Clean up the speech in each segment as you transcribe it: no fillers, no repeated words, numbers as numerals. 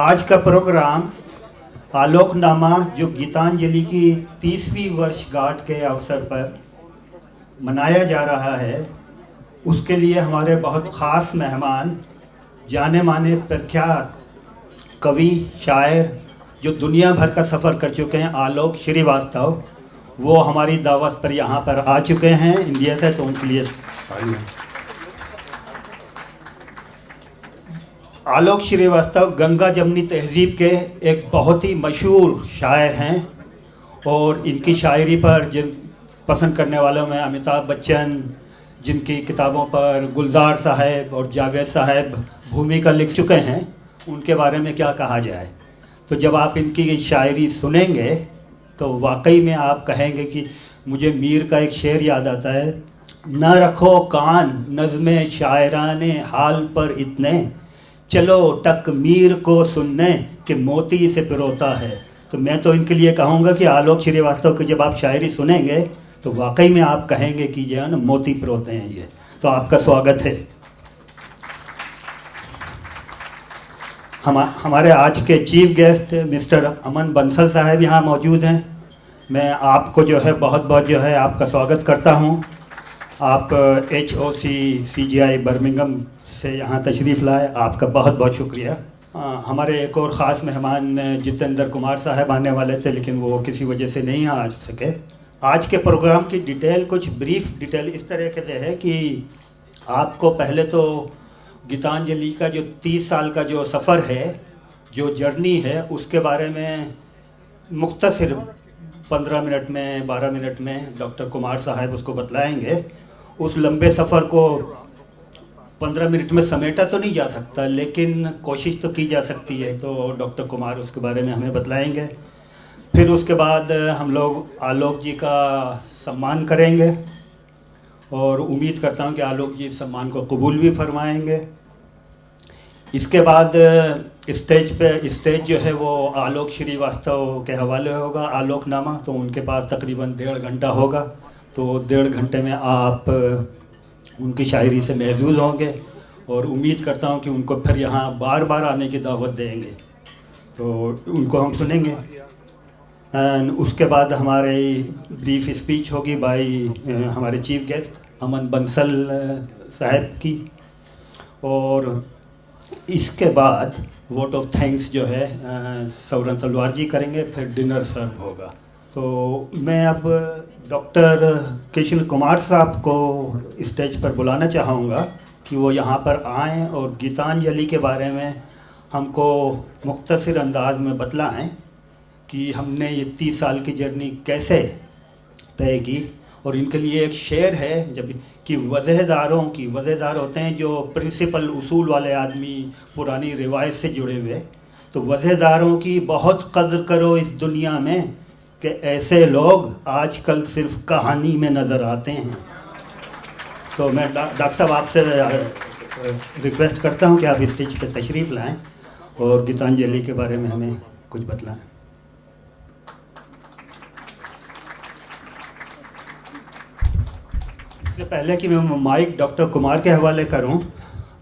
आज का प्रोग्राम आलोकनामा जो गीतांजलि की 30वीं वर्षगांठ के अवसर पर मनाया जा रहा है, उसके लिए हमारे बहुत ख़ास मेहमान, जाने माने प्रख्यात कवि शायर जो दुनिया भर का सफ़र कर चुके हैं, आलोक श्रीवास्तव, वो हमारी दावत पर यहाँ पर आ चुके हैं इंडिया से। तो उनके लिए आलोक श्रीवास्तव गंगा जमनी तहजीब के एक बहुत ही मशहूर शायर हैं और इनकी शायरी पर जिन पसंद करने वालों में अमिताभ बच्चन, जिनकी किताबों पर गुलजार साहब और जावेद साहब भूमिका लिख चुके हैं, उनके बारे में क्या कहा जाए। तो जब आप इनकी शायरी सुनेंगे तो वाकई में आप कहेंगे कि मुझे मीर का एक शेर याद आता है, न रखो कान नज़्मे शायराने हाल पर इतने, चलो टक मीर को सुनने कि मोती से पिरोता है। तो मैं तो इनके लिए कहूँगा कि आलोक श्रीवास्तव की जब आप शायरी सुनेंगे तो वाकई में आप कहेंगे कि जो है ना मोती पिरोते हैं ये। तो आपका स्वागत है। हमारे आज के चीफ गेस्ट मिस्टर अमन बंसल साहब यहाँ मौजूद हैं। मैं आपको जो है बहुत बहुत जो है आपका स्वागत करता हूँ। आप HOC CGI बर्मिंघम से यहाँ तशरीफ़ लाए, आपका बहुत बहुत शुक्रिया। हमारे एक और ख़ास मेहमान जितेंद्र कुमार साहब आने वाले थे, लेकिन वो किसी वजह से नहीं आ सके। आज के प्रोग्राम की डिटेल कुछ ब्रीफ डिटेल इस तरह के है कि आपको पहले तो गीतांजलि का जो 30 साल का जो सफ़र है, जो जर्नी है, उसके बारे में मुख्तसर 15 मिनट में 12 मिनट में डॉक्टर कुमार साहब उसको बतलाएंगे। उस लंबे सफ़र को 15 मिनट में समेटा तो नहीं जा सकता, लेकिन कोशिश तो की जा सकती है। तो डॉक्टर कुमार उसके बारे में हमें बतलाएंगे। फिर उसके बाद हम लोग आलोक जी का सम्मान करेंगे और उम्मीद करता हूं कि आलोक जी इस सम्मान को कबूल भी फरमाएंगे। इसके बाद स्टेज जो है वो आलोक श्रीवास्तव के हवाले होगा, आलोकनामा। तो उनके पास तकरीबन 1.5 घंटा होगा। तो 1.5 घंटे में आप उनकी शायरी से महजूज होंगे और उम्मीद करता हूं कि उनको फिर यहाँ बार बार आने की दावत देंगे। तो उनको हम सुनेंगे। एंड उसके बाद हमारी ब्रीफ स्पीच होगी बाय हमारे चीफ गेस्ट अमन बंसल साहब की, और इसके बाद वोट ऑफ थैंक्स जो है सौरन तलवार जी करेंगे। फिर डिनर सर्व होगा। तो मैं अब डॉक्टर कृष्ण कुमार साहब को स्टेज पर बुलाना चाहूँगा कि वो यहाँ पर आएँ और गीतांजलि के बारे में हमको मुख्तसर अंदाज में बतलाएँ कि हमने ये 30 साल की जर्नी कैसे तय की। और इनके लिए एक शेर है जब कि वज़हदार होते हैं जो प्रिंसिपल उसूल वाले आदमी, पुरानी रिवायत से जुड़े हुए। तो वज़हदारों की बहुत कद्र करो इस दुनिया में कि ऐसे लोग आजकल सिर्फ कहानी में नज़र आते हैं। तो मैं डॉक्टर साहब आपसे रिक्वेस्ट करता हूं कि आप स्टेज पे तशरीफ़ लाएं और गीतांजलि के बारे में हमें कुछ बतलाएं। इससे पहले कि मैं माइक डॉक्टर कुमार के हवाले करूं,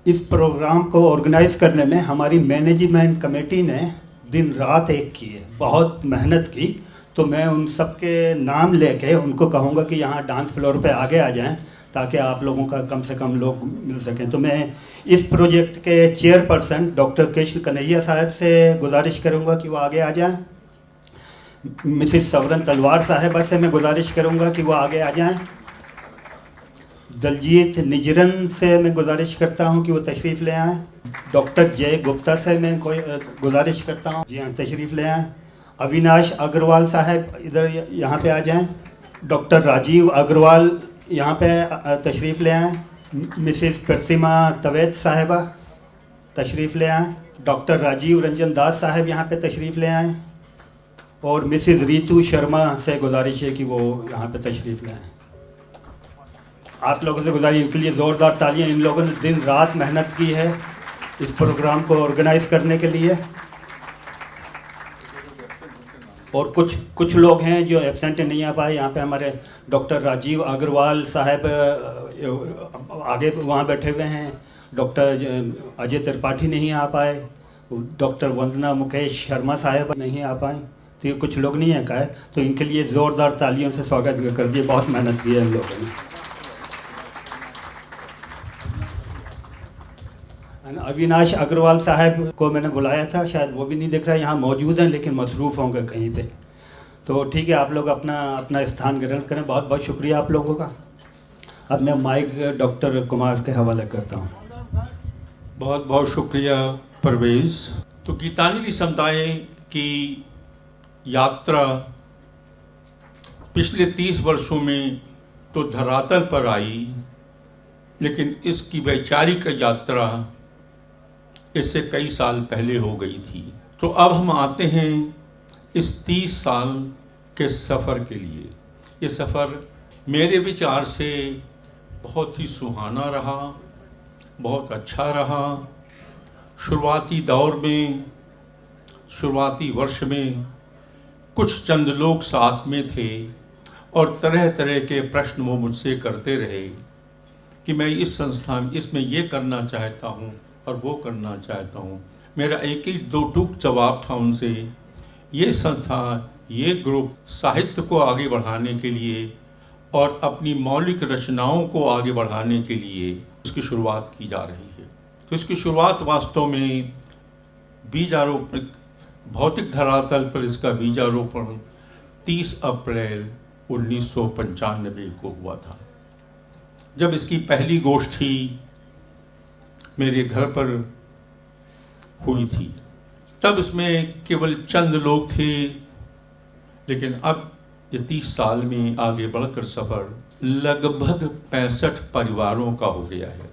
इस प्रोग्राम को ऑर्गेनाइज़ करने में हमारी मैनेजमेंट कमेटी ने दिन रात एक की है, बहुत मेहनत की। तो मैं उन सब के नाम लेके उनको कहूँगा कि यहाँ डांस फ्लोर पे आगे आ जाएं ताकि आप लोगों का कम से कम लोग मिल सकें। तो मैं इस प्रोजेक्ट के चेयरपर्सन डॉक्टर कृष्ण कन्हैया साहब से गुजारिश करूँगा कि वो आगे आ जाएं। मिसिस सौरन तलवार साहबा से मैं गुजारिश करूँगा कि वो आगे आ जाएं। दलजीत निजरन से मैं गुजारिश करता हूँ कि वो तशरीफ़ ले आएँ। डॉक्टर जय गुप्ता से मैं गुजारिश करता हूँ जी हाँ तशरीफ़ ले आएँ। अविनाश अग्रवाल साहब इधर यहाँ पे आ जाएं। डॉक्टर राजीव अग्रवाल यहाँ पे तशरीफ़ ले आएँ। मिसिस प्रतिमा तवेद साहिबा तशरीफ़ ले आएँ। डॉक्टर राजीव रंजन दास साहब यहाँ पे तशरीफ़ ले आएँ। और मिसिस रीतू शर्मा से गुजारिश है कि वो यहाँ पे तशरीफ़ ले आएँ। आप लोगों से गुजारिश, इनके लिए ज़ोरदार तालियां। इन लोगों ने दिन रात मेहनत की है इस प्रोग्राम को ऑर्गेनाइज़ करने के लिए। और कुछ लोग हैं जो एब्सेंट नहीं आ पाए। यहाँ पे हमारे डॉक्टर राजीव अग्रवाल साहब आगे वहाँ बैठे हुए हैं। डॉक्टर अजय त्रिपाठी नहीं आ पाए। डॉक्टर वंदना मुकेश शर्मा साहब नहीं आ पाए, तो ये कुछ लोग नहीं है का है, तो इनके लिए ज़ोरदार तालियों से स्वागत कर दिए। बहुत मेहनत की है इन लोगों ने। अविनाश अग्रवाल साहब को मैंने बुलाया था, शायद वो भी नहीं दिख रहा, यहाँ मौजूद हैं लेकिन मसरूफ़ होंगे कहीं पे, तो ठीक है, आप लोग अपना अपना स्थान ग्रहण करें। बहुत बहुत शुक्रिया आप लोगों का। अब मैं माइक डॉक्टर कुमार के हवाले करता हूँ। बहुत बहुत शुक्रिया परवेज़। तो गीतांजलि समुदाय की यात्रा पिछले 30 वर्षों में तो धरातल पर आई, लेकिन इसकी वैचारिक यात्रा इससे कई साल पहले हो गई थी। तो अब हम आते हैं इस 30 साल के सफ़र के लिए। ये सफ़र मेरे विचार से बहुत ही सुहाना रहा, बहुत अच्छा रहा। शुरुआती दौर में, शुरुआती वर्ष में कुछ चंद लोग साथ में थे और तरह तरह के प्रश्न वो मुझसे करते रहे कि मैं इस संस्था में इसमें ये करना चाहता हूँ और वो करना चाहता हूँ। मेरा एक ही दो टूक जवाब था उनसे, ये संस्था, ये ग्रुप साहित्य को आगे बढ़ाने के लिए और अपनी मौलिक रचनाओं को आगे बढ़ाने के लिए इसकी शुरुआत की जा रही है। तो इसकी शुरुआत वास्तव में बीजारोपण, भौतिक धरातल पर इसका बीजारोपण 30 अप्रैल 1995 को हुआ था, जब इसकी पहली गोष्ठी मेरे घर पर हुई थी। तब इसमें केवल चंद लोग थे, लेकिन अब ये 30 साल में आगे बढ़कर सफ़र लगभग 65 परिवारों का हो गया है।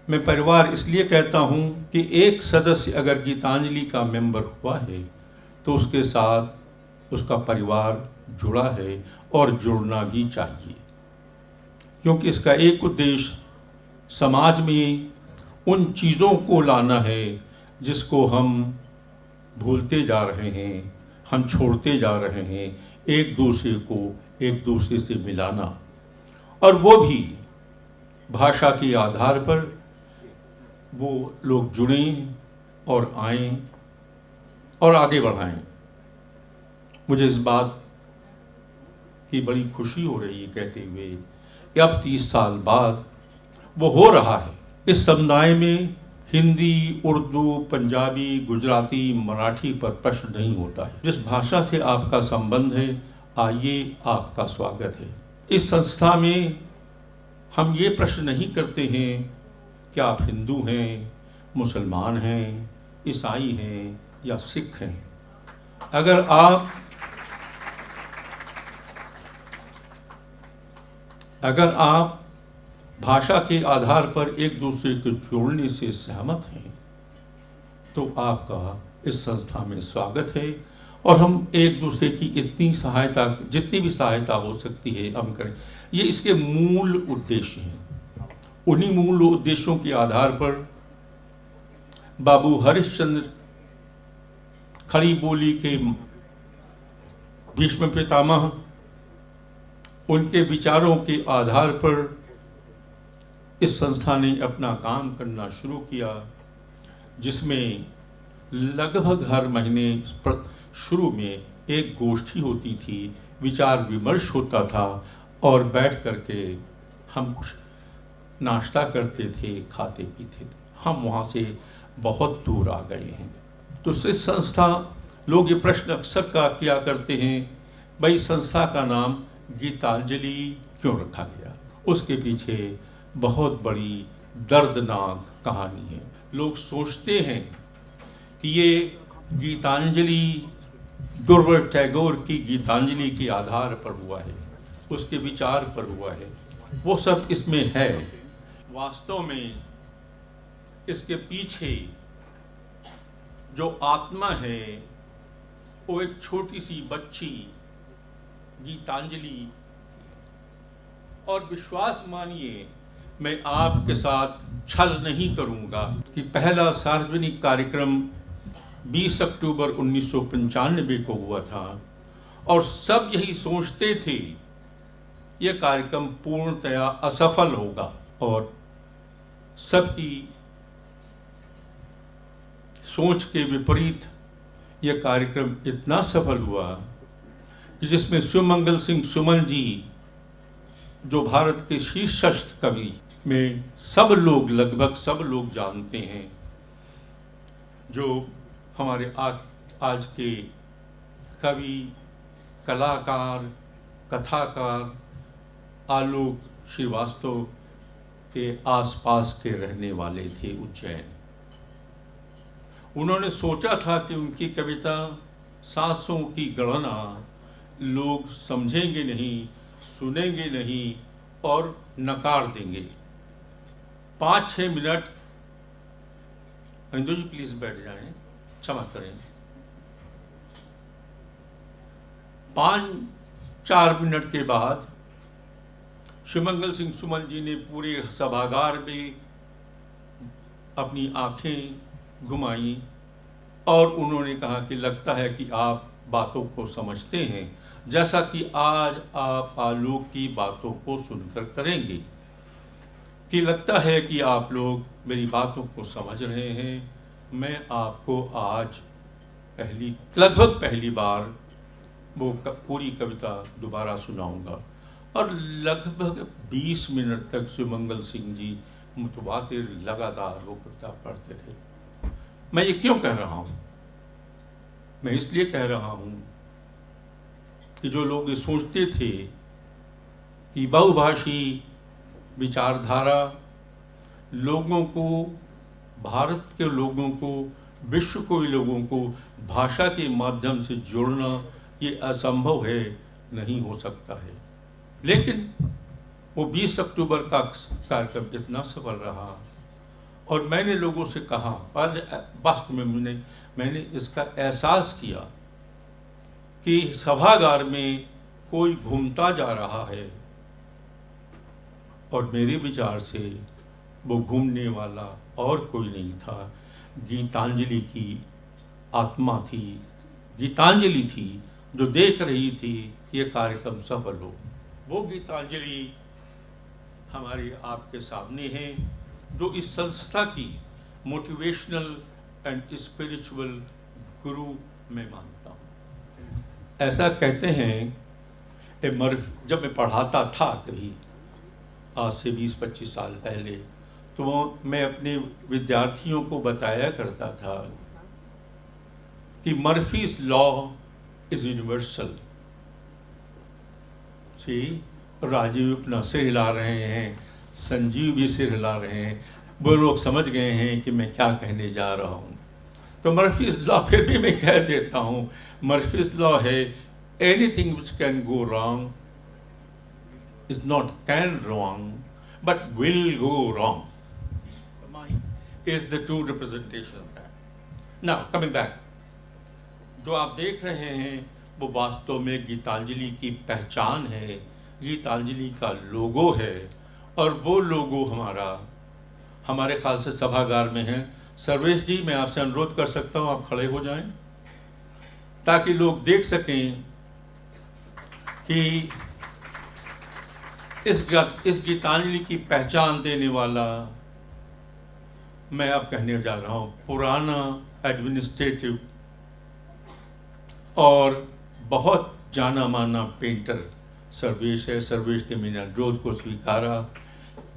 मैं परिवार इसलिए कहता हूँ कि एक सदस्य अगर गीतांजलि का मेंबर हुआ है तो उसके साथ उसका परिवार जुड़ा है और जुड़ना भी चाहिए, क्योंकि इसका एक उद्देश्य समाज में उन चीज़ों को लाना है जिसको हम भूलते जा रहे हैं, हम छोड़ते जा रहे हैं, एक दूसरे को एक दूसरे से मिलाना, और वो भी भाषा के आधार पर वो लोग जुड़ें और आएं और आगे बढ़ाएं। मुझे इस बात की बड़ी खुशी हो रही है कहते हुए कि अब 30 साल बाद वो हो रहा है। इस समुदाय में हिंदी, उर्दू, पंजाबी, गुजराती, मराठी पर प्रश्न नहीं होता है। जिस भाषा से आपका संबंध है, आइए, आपका स्वागत है। इस संस्था में हम ये प्रश्न नहीं करते हैं कि आप हिंदू हैं, मुसलमान हैं, ईसाई हैं या सिख हैं। अगर आप भाषा के आधार पर एक दूसरे को जोड़ने से सहमत हैं तो आपका इस संस्था में स्वागत है, और हम एक दूसरे की इतनी सहायता, जितनी भी सहायता हो सकती है हम करें। ये इसके मूल उद्देश्य हैं। उन्हीं मूल उद्देश्यों के आधार पर बाबू हरिश्चंद्र खड़ी बोली के भीष्म पितामह, उनके विचारों के आधार पर इस संस्था ने अपना काम करना शुरू किया, जिसमें लगभग हर महीने शुरू में एक गोष्ठी होती थी, विचार विमर्श होता था और बैठ करके हम नाश्ता करते थे, खाते पीते थे। हम वहाँ से बहुत दूर आ गए हैं। तो इस संस्था, लोग ये प्रश्न अक्सर किया करते हैं, भाई संस्था का नाम गीतांजलि क्यों रखा गया? उसके पीछे बहुत बड़ी दर्दनाक कहानी है। लोग सोचते हैं कि ये गीतांजलि गुरुवर टैगोर की गीतांजलि के आधार पर हुआ है, उसके विचार पर हुआ है। वो सब इसमें है। वास्तव में इसके पीछे जो आत्मा है वो एक छोटी सी बच्ची गीतांजलि। और विश्वास मानिए, मैं आपके साथ छल नहीं करूंगा कि पहला सार्वजनिक कार्यक्रम 20 अक्टूबर 1995 को हुआ था और सब यही सोचते थे यह कार्यक्रम पूर्णतया असफल होगा, और सबकी सोच के विपरीत यह कार्यक्रम इतना सफल हुआ कि जिसमें सुमंगल सिंह सुमन जी, जो भारत के शीर्षस्थ कवि में सब लोग, लगभग सब लोग जानते हैं, जो हमारे आज के कवि, कलाकार, कथाकार आलोक श्रीवास्तव के आसपास के रहने वाले थे उज्जैन। उन्होंने सोचा था कि उनकी कविता सांसों की गणना लोग समझेंगे नहीं, सुनेंगे नहीं और नकार देंगे। 5-6 मिनट, हिंदू जी प्लीज बैठ जाएं, क्षमा करें। 5-4 मिनट के बाद सुमंगल सिंह सुमन जी ने पूरे सभागार में अपनी आंखें घुमाई और उन्होंने कहा कि लगता है कि आप बातों को समझते हैं, जैसा कि आज आप आलोक की बातों को सुनकर करेंगे, कि लगता है कि आप लोग मेरी बातों को समझ रहे हैं। मैं आपको आज लगभग पहली बार वो पूरी कविता दोबारा सुनाऊंगा। और लगभग 20 मिनट तक सुमंगल सिंह जी मुतवातिर लगातार वो कविता पढ़ते रहे। मैं ये क्यों कह रहा हूँ? मैं इसलिए कह रहा हूँ कि जो लोग ये सोचते थे कि बहुभाषी विचारधारा लोगों को, भारत के लोगों को, विश्व के लोगों को भाषा के माध्यम से जोड़ना ये असंभव है, नहीं हो सकता है। लेकिन वो 20 अक्टूबर का कार्यक्रम इतना सफल रहा और मैंने लोगों से कहा, वास्तव में मैंने इसका एहसास किया कि सभागार में कोई घूमता जा रहा है और मेरे विचार से वो घूमने वाला और कोई नहीं था। गीतांजलि की आत्मा थी, गीतांजलि थी जो देख रही थी कि ये कार्यक्रम सफल हो। वो गीतांजलि हमारी आपके सामने है, जो इस संस्था की मोटिवेशनल एंड स्पिरिचुअल गुरु मैं मानता हूँ। ऐसा कहते हैं, जब मैं पढ़ाता था कभी आज से 20-25 साल पहले, तो मैं अपने विद्यार्थियों को बताया करता था कि मर्फीज लॉ इज यूनिवर्सल। सी राजीव अपना सिर हिला रहे हैं, संजीव भी सिर हिला रहे हैं, वो लोग समझ गए हैं कि मैं क्या कहने जा रहा हूँ। तो मर्फीज लॉ फिर भी मैं कह देता हूँ, मर्फीज लॉ है, anything which can go wrong is not can wrong but will go wrong is the true representation of that. Now coming back, जो आप देख रहे हैं वो वास्तव में गीतांजलि की पहचान है, गीतांजलि का लोगो है, और वो लोगो हमारे ख्याल से सभागार में है। सर्वेश जी, मैं आपसे अनुरोध कर सकता हूँ आप खड़े हो जाएं ताकि लोग देख सकें कि इस गीतांजलि की पहचान देने वाला मैं अब कहने जा रहा हूँ पुराना एडमिनिस्ट्रेटिव और बहुत जाना माना पेंटर सर्वेश है। सर्वेश ने मेरे अनुरोध को स्वीकारा,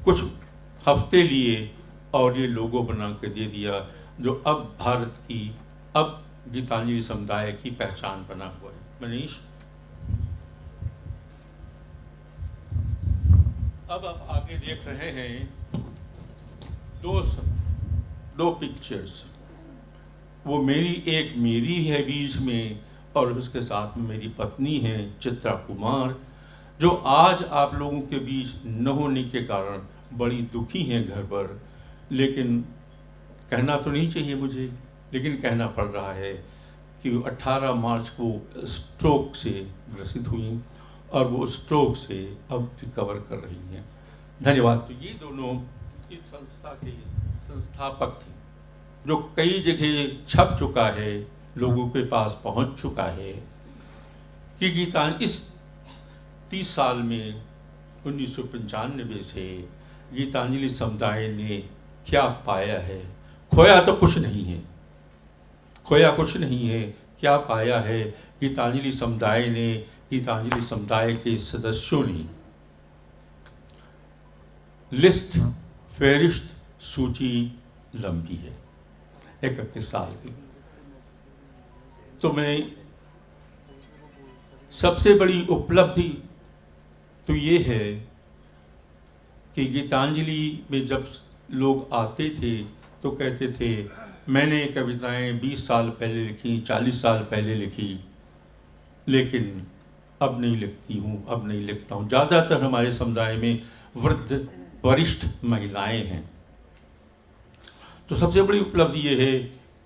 कुछ हफ्ते लिए और ये लोगो बना के दे दिया, जो अब भारत की, अब गीतांजलि समुदाय की पहचान बना हुआ है। मनीष, अब आप आगे देख रहे हैं दो पिक्चर्स, वो मेरी है बीच में, और उसके साथ में मेरी पत्नी है चित्रा कुमार, जो आज आप लोगों के बीच न होने के कारण बड़ी दुखी हैं घर पर। लेकिन कहना तो नहीं चाहिए मुझे, लेकिन कहना पड़ रहा है कि 18 मार्च को स्ट्रोक से ग्रसित हुई और वो स्ट्रोक से अब रिकवर कर रही हैं। धन्यवाद। तो ये दोनों इस संस्था के संस्थापक थे, जो कई जगह छप चुका है, लोगों के पास पहुंच चुका है कि गीतांजलि इस 30 साल में 1995 से गीतांजलि समुदाय ने क्या पाया है। खोया तो कुछ नहीं है, खोया कुछ नहीं है, क्या पाया है गीतांजलि समुदाय ने, गीतांजलि समुदाय के सदस्यों ने। लिस्ट फेरिस्त सूची लंबी है, 31 साल की। तो मैं सबसे बड़ी उपलब्धि तो ये है कि गीतांजलि में जब लोग आते थे तो कहते थे मैंने कविताएं 20 साल पहले लिखी, 40 साल पहले लिखी, लेकिन अब नहीं लिखती हूँ, अब नहीं लिखता हूँ। ज़्यादातर हमारे समुदाय में वृद्ध वरिष्ठ महिलाएं हैं। तो सबसे बड़ी उपलब्धि ये है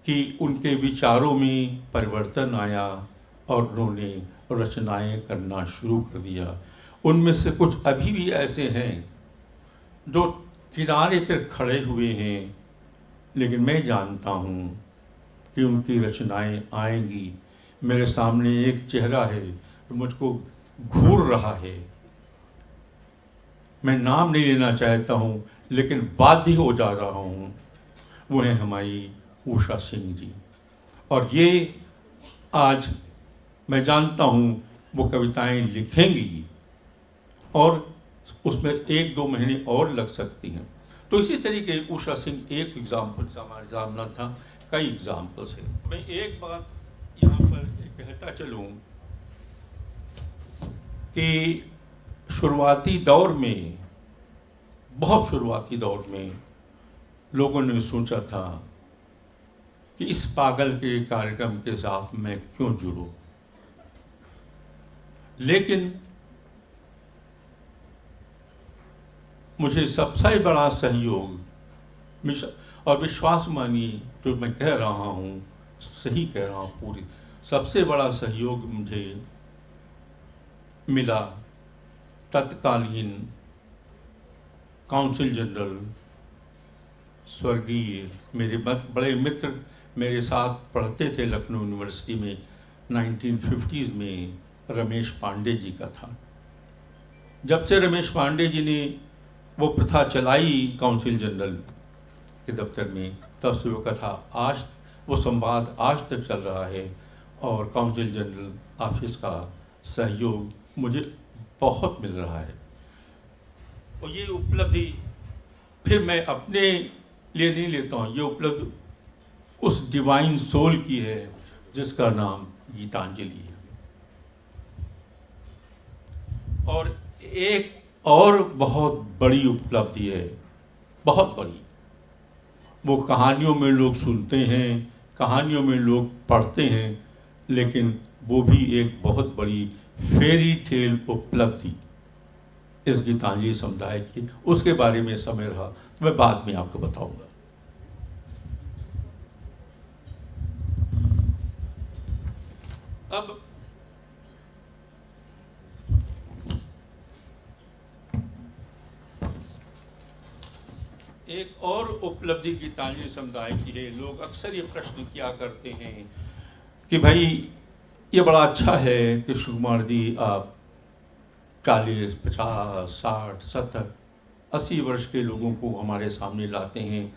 कि उनके विचारों में परिवर्तन आया और उन्होंने रचनाएं करना शुरू कर दिया। उनमें से कुछ अभी भी ऐसे हैं जो किनारे पर खड़े हुए हैं, लेकिन मैं जानता हूँ कि उनकी रचनाएं आएंगी। मेरे सामने एक चेहरा है जो मुझको घूर रहा है, मैं नाम नहीं लेना चाहता हूँ लेकिन बाध्य हो जा रहा हूँ। वो है हमारी उषा सिंह जी, और ये आज मैं जानता हूँ वो कविताएं लिखेंगी और उसमें 1-2 महीने और लग सकती हैं। तो इसी तरीके उषा सिंह एक एग्जाम्पल हमारे सामने था, कई एग्जाम्पल्स हैं। मैं एक बात यहाँ पर कहता चलूँ कि शुरुआती दौर में, बहुत शुरुआती दौर में लोगों ने सोचा था कि इस पागल के कार्यक्रम के साथ मैं क्यों जुड़ूं, लेकिन मुझे सबसे बड़ा सहयोग और विश्वास मानिए जो मैं कह रहा हूँ सही कह रहा हूँ, पूरी सबसे बड़ा सहयोग मुझे मिला तत्कालीन काउंसिल जनरल स्वर्गीय मेरे बड़े मित्र मेरे साथ पढ़ते थे लखनऊ यूनिवर्सिटी में 1950s में, रमेश पांडे जी का था। जब से रमेश पांडे जी ने वो प्रथा चलाई काउंसिल जनरल के दफ्तर में, तब से वो कथा आज, वो संवाद आज तक चल रहा है और काउंसिल जनरल ऑफिस का सहयोग मुझे बहुत मिल रहा है। और ये उपलब्धि फिर मैं अपने लिए नहीं लेता हूँ, ये उपलब्धि उस डिवाइन सोल की है जिसका नाम गीतांजलि है। और एक और बहुत बड़ी उपलब्धि है, बहुत बड़ी, वो कहानियों में लोग सुनते हैं, कहानियों में लोग पढ़ते हैं, लेकिन वो भी एक बहुत बड़ी फेरी टेल उपलब्धि इस गीतांजलि समुदाय की, उसके बारे में समय रहा तो मैं बाद में आपको बताऊंगा। अब एक और उपलब्धि गीतांजलि समुदाय की है। लोग अक्सर ये प्रश्न किया करते हैं कि भाई ये बड़ा अच्छा है कि सुकुमार जी आप 40, 50, 60, 70, 80 वर्ष के लोगों को हमारे सामने लाते हैं,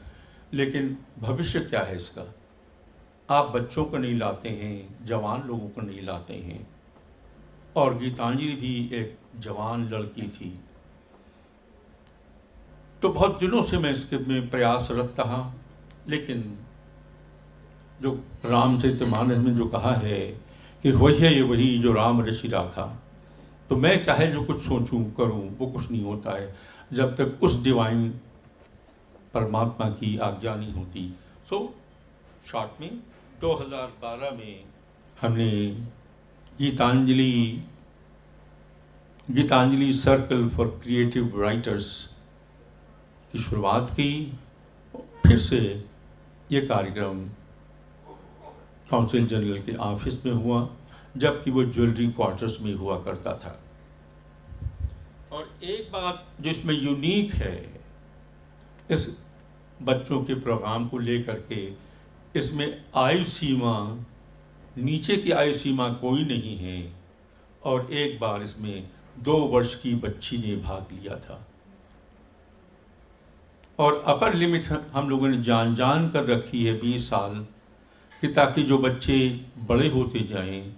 लेकिन भविष्य क्या है इसका? आप बच्चों को नहीं लाते हैं, जवान लोगों को नहीं लाते हैं। और गीतांजलि भी एक जवान लड़की थी। तो बहुत दिनों से मैं इसके में प्रयासरत रहा, लेकिन जो रामचरितमानस में जो कहा है कि वही है वही जो राम ऋषि राखा, तो मैं चाहे जो कुछ सोचूं करूं वो कुछ नहीं होता है जब तक उस डिवाइन परमात्मा की आज्ञा नहीं होती। सो शॉर्ट में 2012 में हमने Geetanjali circle for creative writers की शुरुआत की। फिर से ये कार्यक्रम काउंसिल जनरल के ऑफिस में हुआ, जबकि वो ज्वेलरी क्वार्टर्स में हुआ करता था। और एक बात जो इसमें यूनिक है इस बच्चों के प्रोग्राम को लेकर के, इसमें आयु सीमा, नीचे की आयु सीमा कोई नहीं है। और एक बार इसमें 2 वर्ष की बच्ची ने भाग लिया था। और अपर लिमिट हम लोगों ने जान कर रखी है 20 साल, कि ताकि जो बच्चे बड़े होते जाएं,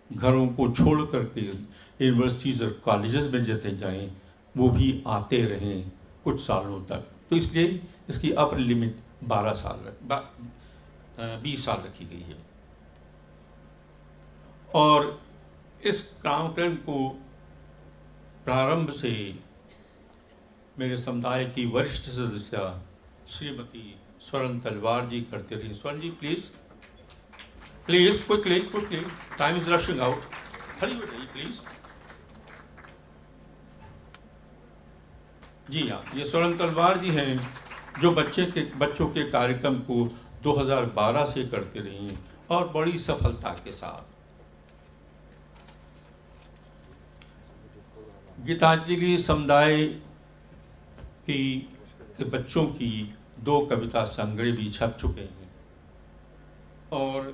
घरों को छोड़ करके यूनिवर्सिटीज़ और कॉलेजेस में जाते जाएं, वो भी आते रहें कुछ सालों तक। तो इसलिए इसकी अपर लिमिट 20 साल रखी गई है। और इस कार्यक्रम को प्रारंभ से मेरे समुदाय की वरिष्ठ सदस्य श्रीमती स्वर्ण तलवार जी करते रही। Swarn ji please quickly, time is rushing out, Hari बताइए प्लीज। जी हाँ, ये स्वर्ण तलवार जी हैं जो बच्चों के कार्यक्रम को 2012 से करते रही हैं और बड़ी सफलता के साथ। गीतांजलि समुदाय के बच्चों की 2 कविता संग्रह भी छप चुके हैं और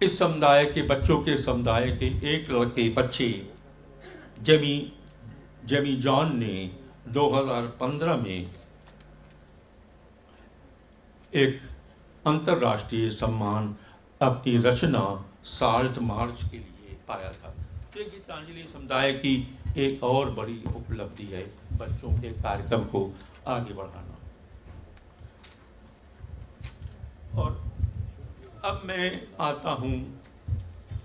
इस समुदाय के बच्चों के समुदाय के एक लड़के बच्चे जेमी जॉन ने 2015 में एक अंतर्राष्ट्रीय सम्मान अपनी रचना साल्ट मार्च के लिए पाया था। ये गीतांजलि समुदाय की एक और बड़ी उपलब्धि है, बच्चों के कार्यक्रम को आगे बढ़ाना। और अब मैं आता हूँ,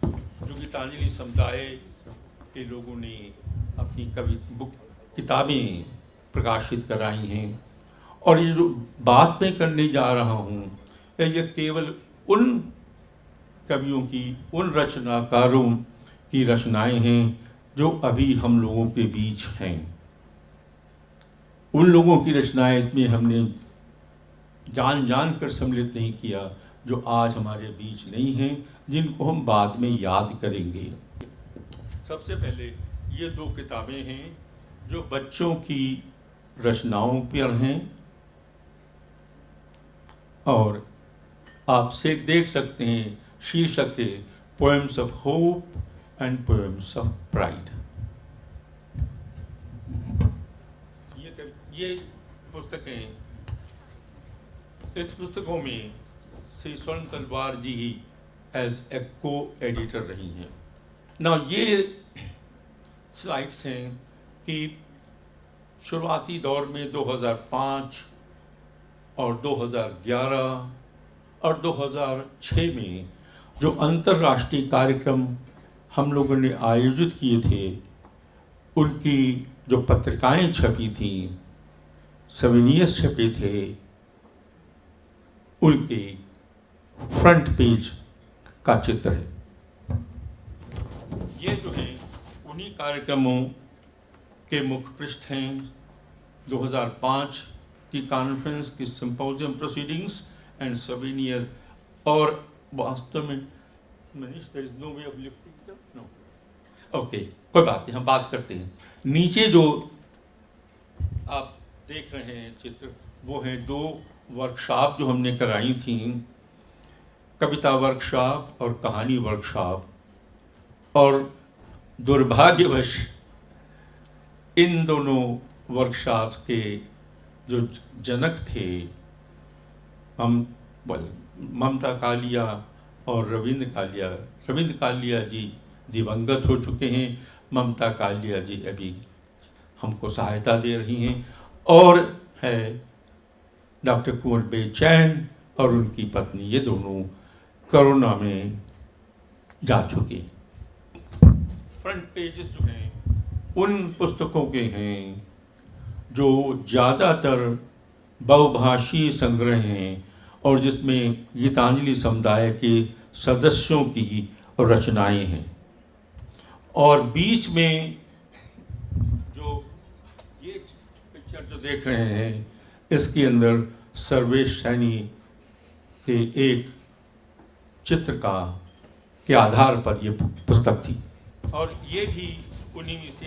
जो गीतांजलि समुदाय के लोगों ने अपनी किताबें प्रकाशित कराई हैं और ये जो बात मैं करने जा रहा हूँ ये केवल उन कवियों की, उन रचनाकारों की रचनाएं हैं जो अभी हम लोगों के बीच हैं। उन लोगों की रचनाएं इसमें हमने जान कर सम्मिलित नहीं किया जो आज हमारे बीच नहीं हैं, जिनको हम बाद में याद करेंगे। सबसे पहले ये 2 किताबें हैं जो बच्चों की रचनाओं पर हैं और आपसे देख सकते हैं शीर्षक है poems of hope and poems of pride. ये पुस्तकें, इस पुस्तकों में श्री स्वर्ण तलवार जी ही एज ए को एडिटर रही हैं। ना ये स्लाइड्स हैं कि शुरुआती दौर में 2005 और 2011 और 2006 में जो अंतर्राष्ट्रीय कार्यक्रम हम लोगों ने आयोजित किए थे, उनकी जो पत्रिकाएं छपी थी, सविनियर्स छपे थे, उनके फ्रंट पेज का चित्र है। ये जो है उन्हीं कार्यक्रमों के मुख्य पृष्ठ हैं। 2005 की कॉन्फ्रेंस की सिंपोजियम प्रोसीडिंग्स एंड सविनियर। और वास्तव में there is no way of lifting it up, no, okay, कोई बात नहीं, हम बात करते हैं। नीचे जो आप देख रहे हैं चित्र, वो है 2 वर्कशॉप जो हमने कराई थी, कविता वर्कशॉप और कहानी वर्कशॉप। और दुर्भाग्यवश इन दोनों वर्कशॉप के जो जनक थे, ममता कालिया और रविंद्र कालिया जी दिवंगत हो चुके हैं। ममता कालिया जी अभी हमको सहायता दे रही हैं। और है डॉक्टर कुंवर बेचैन और उनकी पत्नी, ये दोनों कोरोना में जा चुके। फ्रंट पेजेस जो हैं उन पुस्तकों के हैं जो ज़्यादातर बहुभाषीय संग्रह हैं और जिसमें गीतांजलि समुदाय के सदस्यों की रचनाएं हैं। और बीच में जो ये पिक्चर जो देख रहे हैं, इसके अंदर सर्वेश सैनी के एक चित्र के आधार पर ये पुस्तक थी। और ये भी उन्हीं में से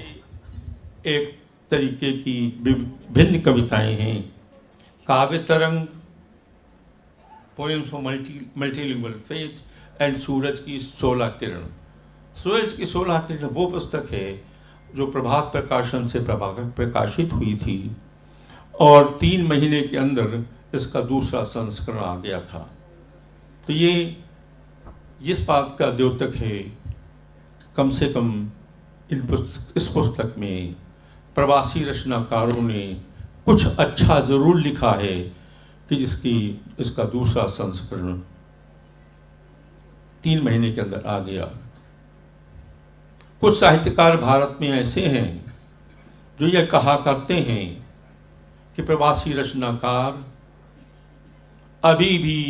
एक तरीके की भिन्न कविताएं हैं। Kavya Tarang, poems for multilingual faith and Suraj ki 16 किरण। सूरज की 16 किरण वो पुस्तक है जो प्रभात प्रकाशन से प्रकाशित हुई थी और 3 महीने के अंदर इसका दूसरा संस्करण आ गया था। तो ये इस बात का द्योतक है, कम से कम इस पुस्तक में प्रवासी रचनाकारों ने कुछ अच्छा जरूर लिखा है कि इसका दूसरा संस्करण 3 महीने के अंदर आ गया। कुछ साहित्यकार भारत में ऐसे हैं जो यह कहा करते हैं कि प्रवासी रचनाकार अभी भी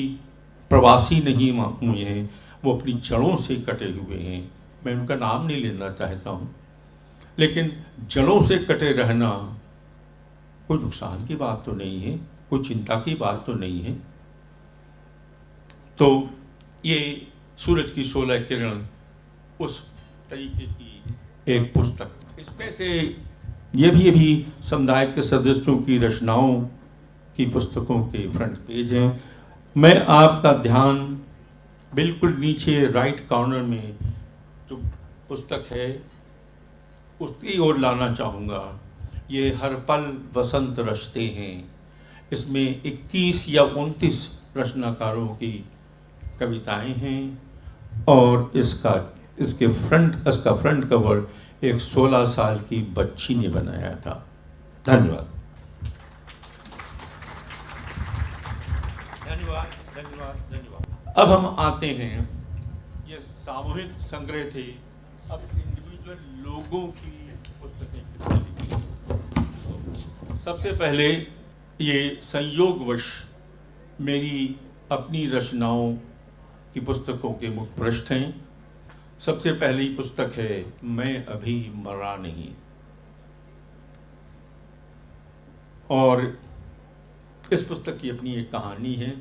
प्रवासी नहीं हुए हैं, वो अपनी जड़ों से कटे हुए हैं। मैं उनका नाम नहीं लेना चाहता हूं, लेकिन जड़ों से कटे रहना कोई नुकसान की बात तो नहीं है, कोई चिंता की बात तो नहीं है। तो ये सूरज की 16 किरण उस तरीके की एक पुस्तक, इसमें से ये भी समुदाय के सदस्यों की रचनाओं की पुस्तकों के फ्रंट पेज हैं। मैं आपका ध्यान बिल्कुल नीचे राइट कॉर्नर में जो पुस्तक है उसकी ओर लाना चाहूँगा। ये हर पल वसंत रचते हैं। इसमें 21 या 29 रचनाकारों की कविताएं हैं और इसका फ्रंट कवर एक 16 साल की बच्ची ने बनाया था। धन्यवाद। धन्यवाद धन्यवाद धन्यवाद। अब हम आते हैं, ये सामूहिक संग्रह थे, अब इंडिविजुअल लोगों की पुस्तकें। सबसे पहले ये संयोगवश मेरी अपनी रचनाओं की पुस्तकों के मुख्य पृष्ठ हैं। सबसे पहली पुस्तक है मैं अभी मरा नहीं, और इस पुस्तक की अपनी एक कहानी है,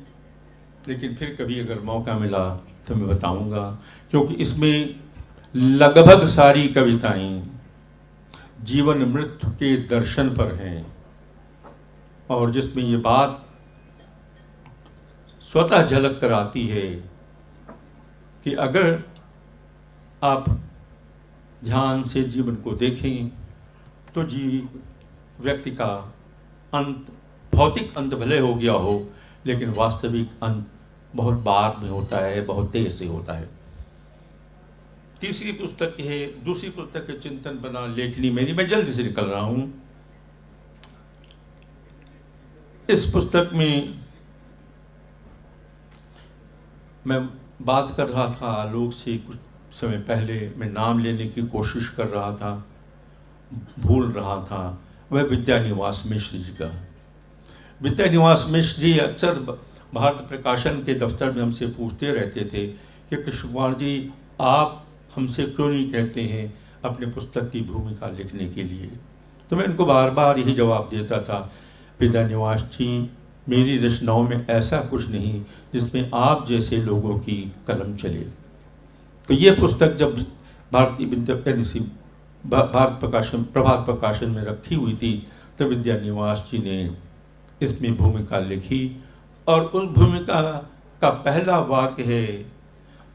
लेकिन फिर कभी अगर मौका मिला तो मैं बताऊंगा, क्योंकि इसमें लगभग सारी कविताएं जीवन मृत्यु के दर्शन पर हैं और जिसमें ये बात स्वतः झलक कर आती है कि अगर आप ध्यान से जीवन को देखें तो व्यक्ति का अंत, भौतिक अंत भले हो गया हो, लेकिन वास्तविक अंत बहुत बाद में होता है, बहुत देर से होता है। तीसरी पुस्तक है, दूसरी पुस्तक है चिंतन बना लेखनी मेरी। मैं जल्दी से निकल रहा हूं। इस पुस्तक में मैं बात कर रहा था आलोक से कुछ समय पहले, मैं नाम लेने की कोशिश कर रहा था, भूल रहा था। वह विद्यानिवास मिश्र जी का। विद्यानिवास मिश्र जी अक्सर भारत प्रकाशन के दफ्तर में हमसे पूछते रहते थे कि कृष्ण कुमार जी, आप हमसे क्यों नहीं कहते हैं अपने पुस्तक की भूमिका लिखने के लिए। तो मैं इनको बार बार यही जवाब देता था, विद्यानिवास जी, मेरी रचनाओं में ऐसा कुछ नहीं जिसमें आप जैसे लोगों की कलम चले। तो ये पुस्तक जब भारतीय भारत प्रकाशन, प्रभात प्रकाशन में रखी हुई थी, तो विद्यानिवास जी ने इसमें भूमिका लिखी और उस भूमिका का पहला वाक्य है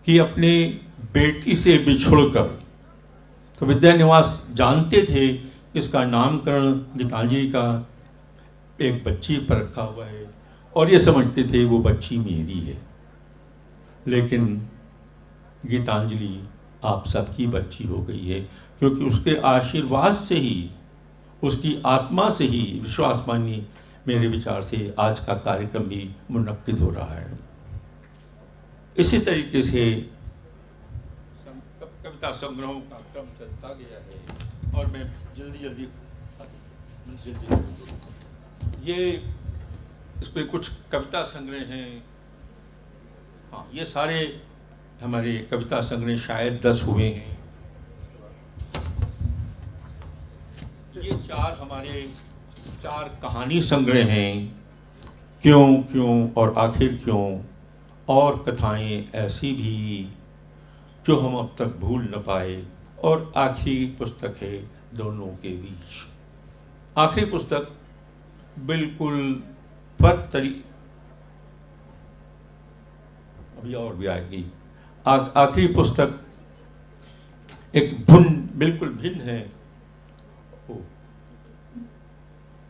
कि अपने बेटी से बिछुड़कर। तो विद्यानिवास जानते थे इसका नामकरण गीतांजलि का एक बच्ची पर रखा हुआ है और ये समझते थे वो बच्ची मेरी है, लेकिन गीतांजलि आप सबकी बच्ची हो गई है, क्योंकि उसके आशीर्वाद से ही, उसकी आत्मा से ही, विश्वास मानिए मेरे विचार से आज का कार्यक्रम भी मुनक्किद हो रहा है। इसी तरीके से कविता संग्रहों का क्रम चलता गया है और मैं जल्दी ये इसमें कुछ कविता संग्रह हैं। हाँ, ये सारे हमारे कविता संग्रह शायद 10 हुए हैं। ये 4 हमारे 4 कहानी संग्रह हैं, क्यों क्यों और आखिर क्यों, और कथाएं ऐसी भी जो हम अब तक भूल न पाए, और आखिरी पुस्तक है दोनों के बीच। आखिरी पुस्तक बिल्कुल फर्क अभी और भी आएगी। आखिरी पुस्तक एक बिल्कुल भिन्न है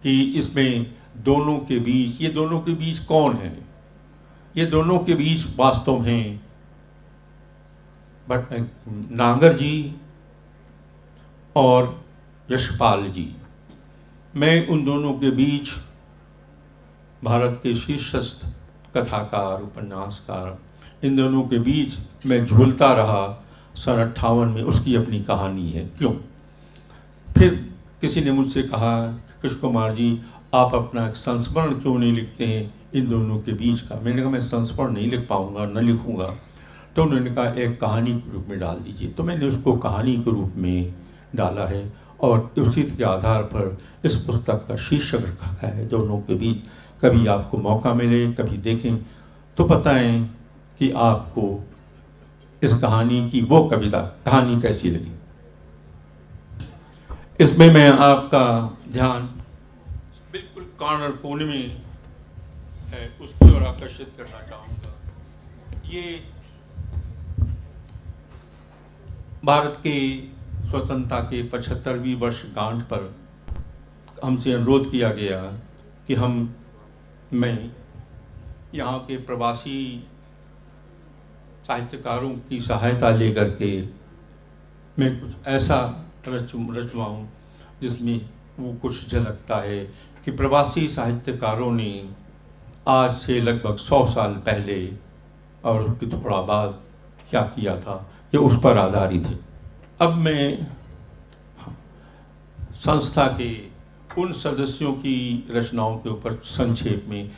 कि इसमें दोनों के बीच, ये दोनों के बीच कौन है? ये दोनों के बीच वास्तव में नागर जी और यशपाल जी। मैं उन दोनों के बीच भारत के शीर्षस्थ कथाकार, उपन्यासकार, इन दोनों के बीच मैं झूलता रहा। सन 58 में उसकी अपनी कहानी है। क्यों? फिर किसी ने मुझसे कहा, कृष्ण कुमार जी आप अपना एक संस्मरण क्यों नहीं लिखते हैं इन दोनों के बीच का? मैंने कहा मैं संस्मरण नहीं लिख पाऊंगा, न लिखूंगा। तो उन्होंने कहा एक कहानी के रूप में डाल दीजिए। तो मैंने उसको कहानी के रूप में डाला है और उसी के आधार पर इस पुस्तक का शीर्षक रखा है दोनों के बीच। कभी आपको मौका मिले, कभी देखें तो बताएं कि आपको इस कहानी की वो कहानी कैसी लगी। इसमें मैं आपका ध्यान बिल्कुल कॉर्नर कोने में है उसकी ओर आकर्षित करना चाहूँगा। ये भारत के स्वतंत्रता के 75वीं वर्षगांठ पर हमसे अनुरोध किया गया कि मैं यहाँ के प्रवासी साहित्यकारों की सहायता लेकर के मैं कुछ ऐसा रचवाऊँ जिसमें वो कुछ झलकता है कि प्रवासी साहित्यकारों ने आज से लगभग 100 साल पहले और उसके थोड़ा बाद क्या किया था, ये उस पर आधारित है। अब मैं संस्था के उन सदस्यों की रचनाओं के ऊपर संक्षेप में,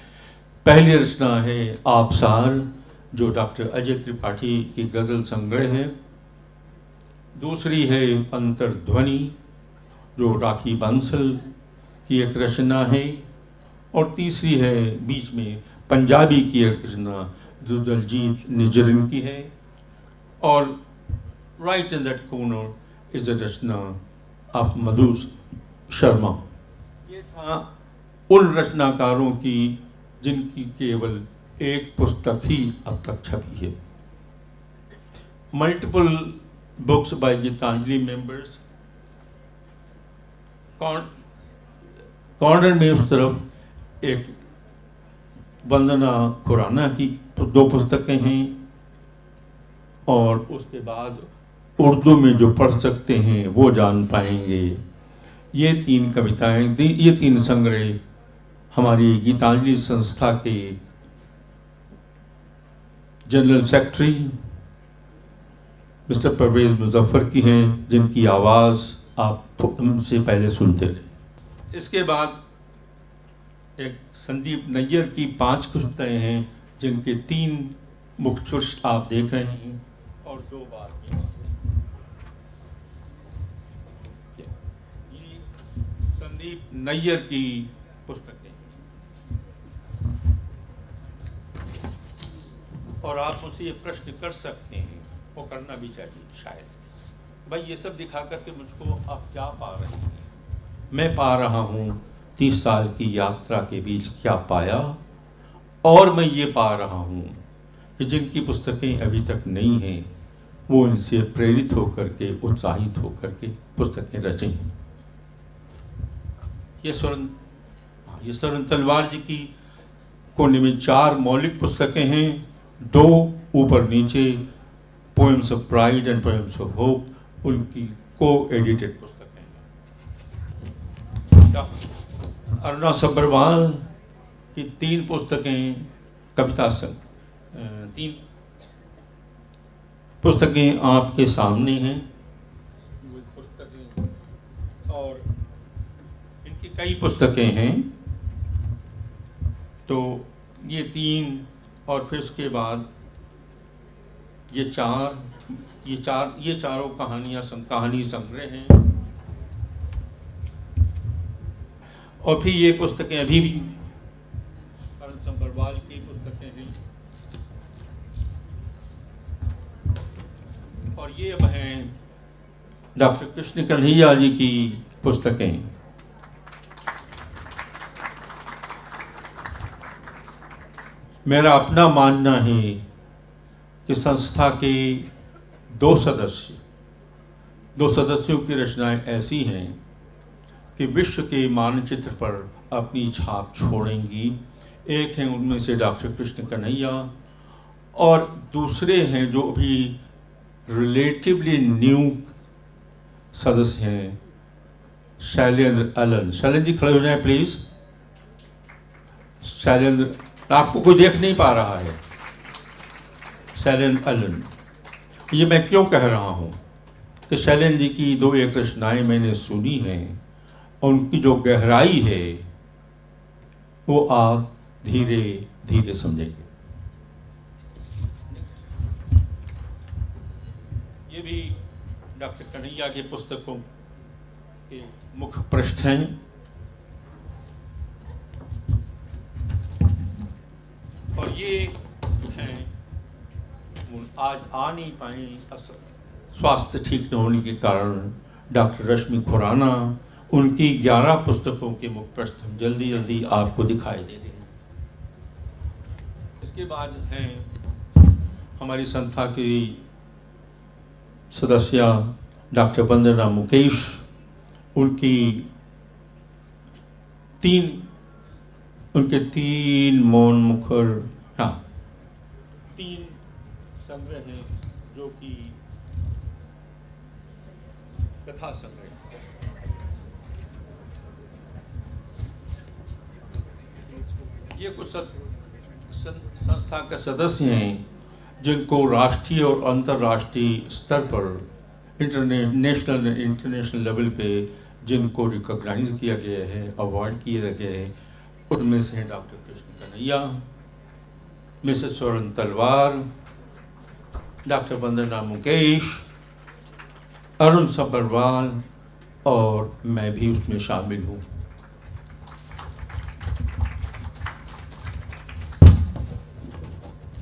पहली रचना है आबसार जो डॉक्टर अजय त्रिपाठी की गज़ल संग्रह है। दूसरी है अंतर्ध्वनि जो राखी बंसल की एक रचना है। और तीसरी है बीच में पंजाबी की एक रचना जो दलजीत निजरिन की है। और right in that corner is the rachna of Madhu Sharma. ये था उन रचनाकारों की जिनकी केवल एक पुस्तक ही अब तक छपी है। Multiple books by Geetanjali members. Corner में उस तरफ एक वंदना खुराना की 2 पुस्तकें हैं और उसके बाद उर्दू में जो पढ़ सकते हैं वो जान पाएंगे। ये 3 कविताएं, ये 3 संग्रह हमारी गीतांजलि संस्था के general secretary mister Parvez Muzaffar की हैं, जिनकी आवाज़ आप उनसे पहले सुनते रहे। इसके बाद एक संदीप नैयर की 5 कविताएं हैं जिनके 3 मुख्य आप देख रहे हैं और 2 बार ये संदीप नैयर की पुस्तकें। और आप मुझसे ये प्रश्न कर सकते हैं, वो करना भी चाहिए शायद, भाई ये सब दिखा करके मुझको आप क्या पा रहे हैं? मैं पा रहा हूँ 30 साल की यात्रा के बीच क्या पाया। और मैं ये पा रहा हूँ कि जिनकी पुस्तकें अभी तक नहीं हैं वो इनसे प्रेरित होकर के, उत्साहित होकर के पुस्तकें रचें। ये स्वर्ण तलवार जी की कोने में 4 मौलिक पुस्तकें हैं, 2 ऊपर नीचे poems of pride and poems of hope, उनकी को-एडिटेड पुस्तकें हैं। अरुणा सब्बरवाल की 3 पुस्तकें, कविता संग 3 पुस्तकें आपके सामने हैं। पुस्तकें और इनकी कई पुस्तकें हैं। तो ये 3 और फिर उसके बाद ये चारों कहानी संग्रह हैं। और फिर ये पुस्तकें अभी भी अरुण सब्बरवाल की पुस्तकें हैं। और ये अब हैं डॉक्टर कृष्ण कन्हैया जी की पुस्तकें। मेरा अपना मानना है कि संस्था के 2 सदस्यों की रचनाएं ऐसी हैं कि विश्व के मानचित्र पर अपनी छाप छोड़ेंगी। एक हैं उनमें से डॉक्टर कृष्ण कन्हैया और दूसरे हैं जो अभी रिलेटिवली न्यू सदस्य हैं, शैलेंद्र अलन। शैलेंद्र जी खड़े हो जाएं प्लीज। शैलेंद्र, आपको कोई देख नहीं पा रहा है। शैलेंद्र अलन। ये मैं क्यों कह रहा हूँ कि शैलेंद्र जी की 2-1 रचनाएं मैंने सुनी हैं और उनकी जो गहराई है वो आप धीरे धीरे समझेंगे। ये भी डॉक्टर कन्हैया की पुस्तकों के मुख्य पृष्ठ हैं। और ये हैं, आज आ नहीं पाई स्वास्थ्य ठीक न होने के कारण, डॉक्टर रश्मि खुराना। उनकी 11 पुस्तकों के मुख्य पृष्ठ जल्दी जल्दी आपको दिखाई दे रहे हैं। इसके बाद हैं हमारी संस्था की सदस्य डॉक्टर वंदना मुकेश। उनके तीन मौन मुखर, हाँ, 3 संग्रह हैं जो कि कथा संग्रह। ये कुछ संस्था के सदस्य हैं जिनको राष्ट्रीय और अंतर्राष्ट्रीय स्तर पर नेशनल इंटरनेशनल लेवल पे जिनको रिकॉग्नाइज किया गया है, अवार्ड किए गए हैं। उनमें से हैं डॉक्टर कृष्ण कन्हैया, मिसेस स्वर्ण तलवार, डॉक्टर वंदना मुकेश, अरुण सब्बरवाल और मैं भी उसमें शामिल हूँ।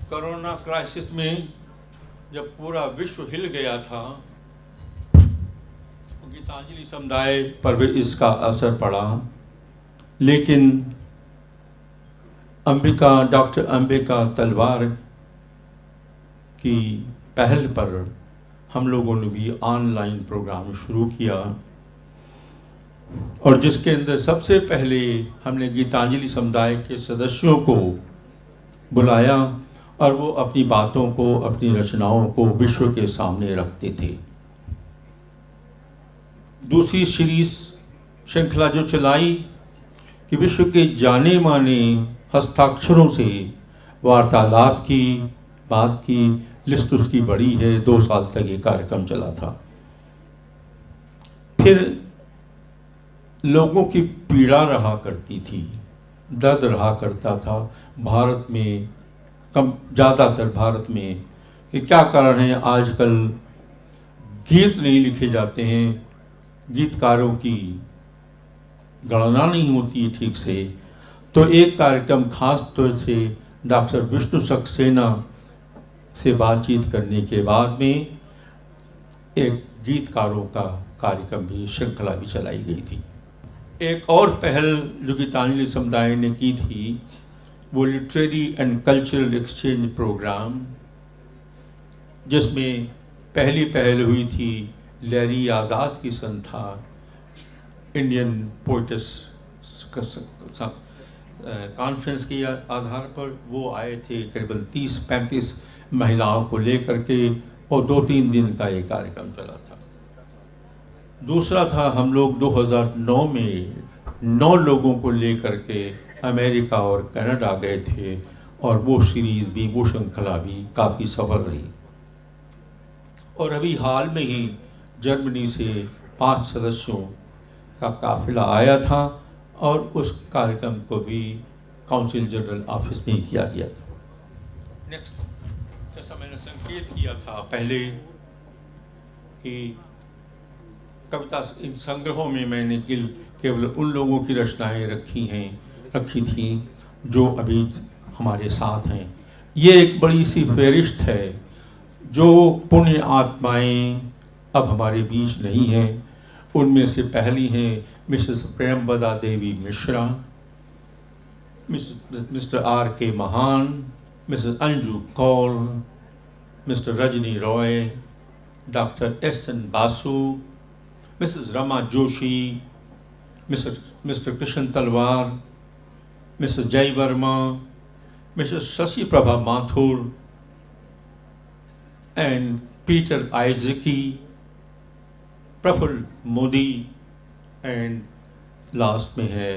कोरोना क्राइसिस में जब पूरा विश्व हिल गया था, गीतांजलि समुदाय पर भी इसका असर पड़ा। लेकिन डॉक्टर अंबिका तलवार की पहल पर हम लोगों ने भी ऑनलाइन प्रोग्राम शुरू किया और जिसके अंदर सबसे पहले हमने गीतांजलि समुदाय के सदस्यों को बुलाया और वो अपनी बातों को, अपनी रचनाओं को विश्व के सामने रखते थे। दूसरी सीरीज श्रृंखला जो चलाई कि विश्व के जाने माने हस्ताक्षरों से वार्तालाप की, बात की लिस्ट उसकी बड़ी है। 2 साल तक ये कार्यक्रम चला था। फिर लोगों की पीड़ा रहा करती थी, दर्द रहा करता था भारत में, ज़्यादातर भारत में, कि क्या कारण है आजकल गीत नहीं लिखे जाते हैं, गीतकारों की गणना नहीं होती है ठीक से। तो एक कार्यक्रम खास तौर से डॉक्टर विष्णु सक्सेना से बातचीत करने के बाद में एक गीतकारों का कार्यक्रम भी, श्रृंखला भी चलाई गई थी। एक और पहल जो गीतांजलि समुदाय ने की थी वो literary and cultural exchange programme, जिसमें पहली पहल हुई थी लैरी आज़ाद की संस्था इंडियन पोइट्स कॉन्फ्रेंस के आधार पर। वो आए थे करीबन 30-35 महिलाओं को लेकर के और 2-3 दिन का ये कार्यक्रम चला था। दूसरा था हम लोग 2009 में 9 लोगों को लेकर के अमेरिका और कनाडा गए थे और वो सीरीज भी, वो श्रृंखला भी काफ़ी सफल रही। और अभी हाल में ही जर्मनी से 5 सदस्यों का काफिला आया था और उस कार्यक्रम को भी काउंसिल जनरल ऑफिस में ही किया गया था। नेक्स्ट, जैसा मैंने संकेत किया था पहले कि कविता इन संग्रहों में मैंने केवल उन लोगों की रचनाएं रखी थी जो अभी हमारे साथ हैं। ये एक बड़ी सी फेरिस्त है जो पुण्य आत्माएं अब हमारे बीच नहीं हैं। उनमें से पहली हैं Mrs Premvada Devi Mishra, mister R.K. Mahan, Mrs Anju Kaul, mister Rajni Roy, doctor S.N. Basu, Mrs Rama Joshi Mr. Krishan Talwar, Mrs. Jai Verma, Mrs. Shashi Prabha Mathur, and Peter Isaaci, Praful Modi, and last में है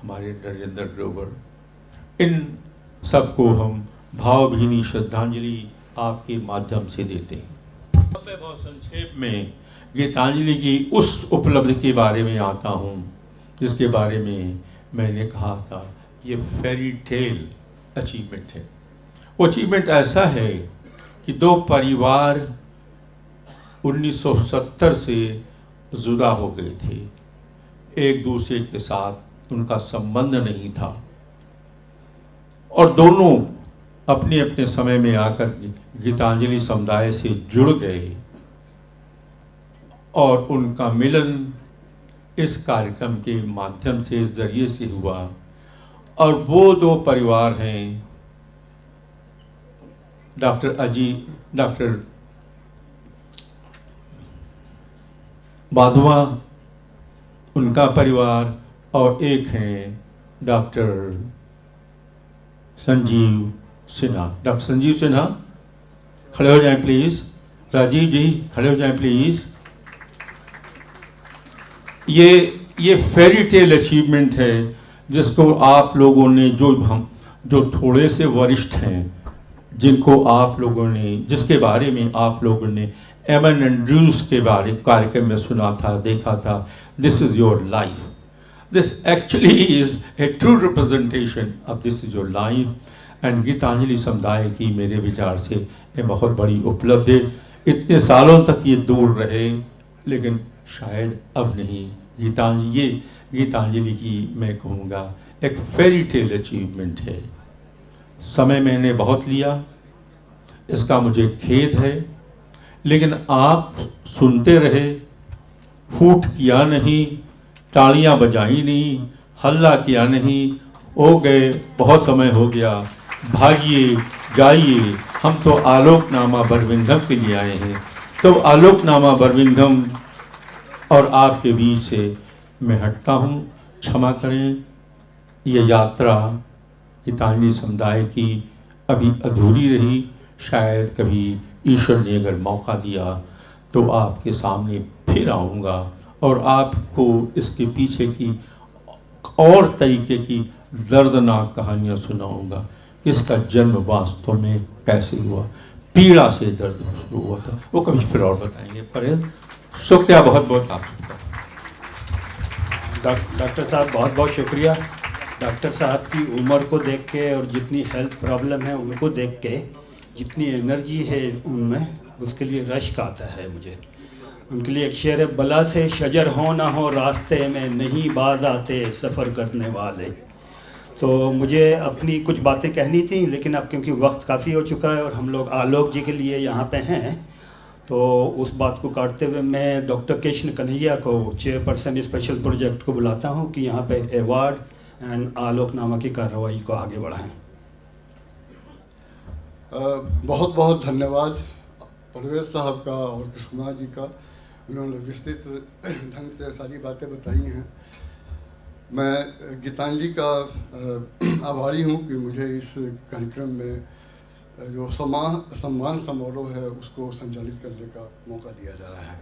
हमारे नरेंद्र ग्रोवर। इन सबको हम भावभीनी श्रद्धांजलि आपके माध्यम से देते हैं। मैं बहुत संक्षेप में गीतांजलि की उस उपलब्धि के बारे में आता हूँ जिसके बारे में मैंने कहा था ये फेरी टेल अचीवमेंट है। वो अचीवमेंट ऐसा है कि दो परिवार 1970 से जुदा हो गए थे, एक दूसरे के साथ उनका संबंध नहीं था और दोनों अपने अपने समय में आकर गीतांजलि समुदाय से जुड़ गए और उनका मिलन इस कार्यक्रम के माध्यम से, इस जरिए से हुआ। और वो दो परिवार हैं डॉक्टर बाधवा, उनका परिवार, और एक हैं डॉक्टर संजीव सिन्हा। डॉक्टर संजीव सिन्हा खड़े हो जाएं प्लीज। राजीव जी खड़े हो जाएं प्लीज। ये फेरी टेल अचीवमेंट है जिसको आप लोगों ने, जो थोड़े से वरिष्ठ हैं, जिनको आप लोगों ने, जिसके बारे में आप लोगों ने एमन एंड्रूज के बारे कार्यक्रम में सुना था, देखा था, this is your life, this actually is a true representation of this is your life. And Geetanjali समुदाय की मेरे विचार से ये बहुत बड़ी उपलब्धि। इतने सालों तक ये दूर रहे लेकिन शायद अब नहीं। गीतांजलि की मैं कहूँगा एक फेरी टेल अचीवमेंट है। समय मैंने बहुत लिया, इसका मुझे खेद है, लेकिन आप सुनते रहे, फूट किया नहीं, तालियां बजाई नहीं, हल्ला किया नहीं, हो गए, बहुत समय हो गया, भागिए जाइए, हम तो आलोकनामा बरविंघम के लिए आए हैं। तो आलोकनामा बरविंघम और आपके बीच से मैं हटता हूँ, क्षमा करें। ये यात्रा गीतांजलि समुदाय की अभी अधूरी रही, शायद कभी ईश्वर ने अगर मौका दिया तो आपके सामने फिर आऊँगा और आपको इसके पीछे की और तरीके की दर्दनाक कहानियाँ सुनाऊँगा। इसका जन्म वास्तव में कैसे हुआ, पीड़ा से दर्द शुरू हुआ था, वो कभी फिर और बताएंगे। पर शुक्रिया बहुत बहुत आपका। डॉक्टर साहब बहुत बहुत शुक्रिया। डॉक्टर साहब की उम्र को देख के और जितनी हेल्थ प्रॉब्लम है उनको देख के, जितनी एनर्जी है उनमें, उसके लिए रश्क आता है मुझे। उनके लिए एक शेर है, बला से शजर हो ना हो रास्ते में, नहीं बाज आते सफ़र करने वाले। तो मुझे अपनी कुछ बातें कहनी थी, लेकिन अब क्योंकि वक्त काफ़ी हो चुका है और हम लोग आलोक जी के लिए यहाँ पे हैं, तो उस बात को काटते हुए मैं डॉक्टर कृष्ण कन्हैया को, चेयरपर्सन स्पेशल प्रोजेक्ट को बुलाता हूँ कि यहाँ पे अवार्ड एंड आलोकनामा की कार्रवाई को आगे बढ़ाएं। बहुत बहुत धन्यवाद परवेज साहब का और कृष्ण कुमार जी का। उन्होंने विस्तृत ढंग से सारी बातें बताई हैं। मैं गीतांजलि का आभारी हूँ कि मुझे इस कार्यक्रम में जो सम्मान समारोह है उसको संचालित करने का मौका दिया जा रहा है।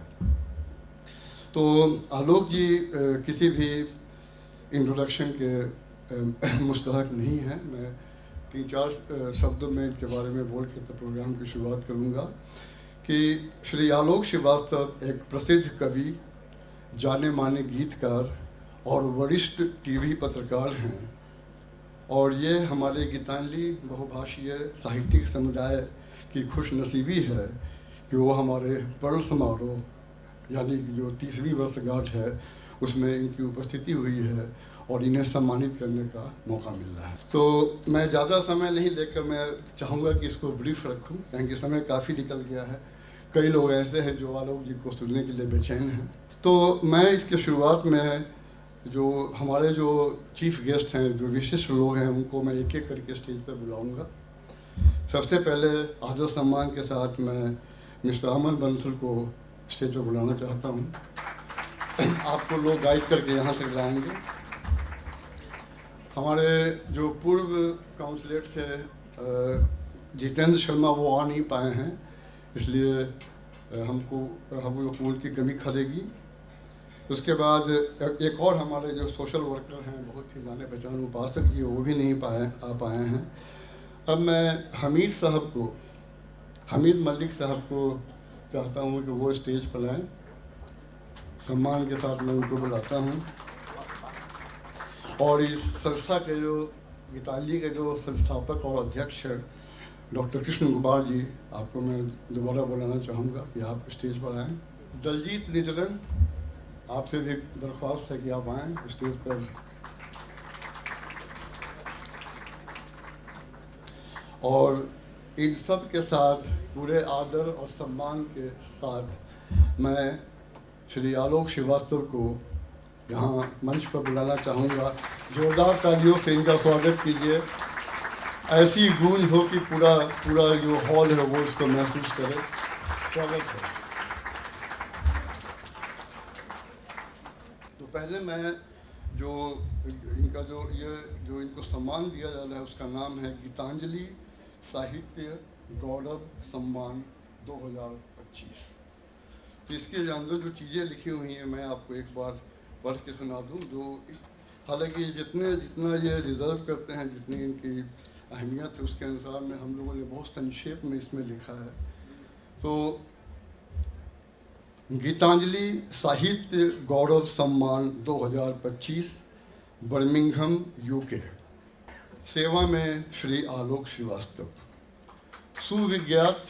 तो आलोक जी किसी भी इंट्रोडक्शन के मुस्तहक नहीं है। मैं 3-4 शब्दों में इनके बारे में बोल के तो प्रोग्राम की शुरुआत करूँगा कि श्री आलोक श्रीवास्तव एक प्रसिद्ध कवि, जाने माने गीतकार और वरिष्ठ टीवी पत्रकार हैं और ये हमारे गीतांजलि बहुभाषीय साहित्यिक समुदाय की खुशनसीबी है कि वो हमारे पर्व समारोह यानी जो 30वीं वर्षगांठ है उसमें इनकी उपस्थिति हुई है और इन्हें सम्मानित करने का मौका मिल रहा है। तो मैं ज़्यादा समय नहीं लेकर मैं चाहूँगा कि इसको ब्रीफ रखूँ, क्योंकि समय काफ़ी निकल गया है। कई लोग ऐसे हैं जो आलोक जी को सुनने के लिए बेचैन हैं। तो मैं इसके शुरुआत में जो हमारे जो चीफ गेस्ट हैं, जो विशिष्ट लोग हैं, उनको मैं एक एक करके स्टेज पर बुलाऊँगा। सबसे पहले आदर सम्मान के साथ मैं मिस्टर अमन बंसल को स्टेज पर बुलाना चाहता हूँ। आपको लोग गाइड करके यहाँ तक लाएंगे। हमारे जो पूर्व काउंसलर थे जितेंद्र शर्मा, वो आ नहीं पाए हैं, इसलिए हम लोग को उनकी कमी खलेगी। उसके बाद एक और हमारे जो सोशल वर्कर हैं, बहुत ही जाने पहचान उपासक जी, वो भी नहीं आ पाए हैं। अब मैं हमीद मलिक साहब को चाहता हूँ कि वो स्टेज पर आएँ। सम्मान के साथ मैं उनको बुलाता हूँ। और इस संस्था के जो गीतांजलि के जो संस्थापक और अध्यक्ष हैं डॉक्टर कृष्ण कुमार जी, आपको मैं दोबारा बुलाना चाहूँगा कि आप स्टेज पर आएँ। दलजीत निचलन, आपसे भी दरख्वास्त है कि आप आएँ स्टेज पर। और इन सब के साथ पूरे आदर और सम्मान के साथ मैं श्री आलोक श्रीवास्तव को यहाँ मंच पर बुलाना चाहूँगा। जोरदार तालियों से इनका स्वागत कीजिए। ऐसी गूंज हो कि पूरा जो हॉल है वो इसको महसूस करे। स्वागत है। तो पहले मैं जो इनको सम्मान दिया जा रहा है उसका नाम है गीतांजलि साहित्य गौरव सम्मान 2025। तो इसके अंदर जो चीज़ें लिखी हुई हैं मैं आपको एक बार पढ़ के सुना दूं। जो हालांकि जितना ये रिजर्व करते हैं, जितनी इनकी अहमियत है, उसके अनुसार में हम लोगों ने बहुत संक्षेप में इसमें लिखा है। तो गीतांजलि साहित्य गौरव सम्मान 2025, बर्मिंघम यूके। सेवा में श्री आलोक श्रीवास्तव। सुविज्ञात,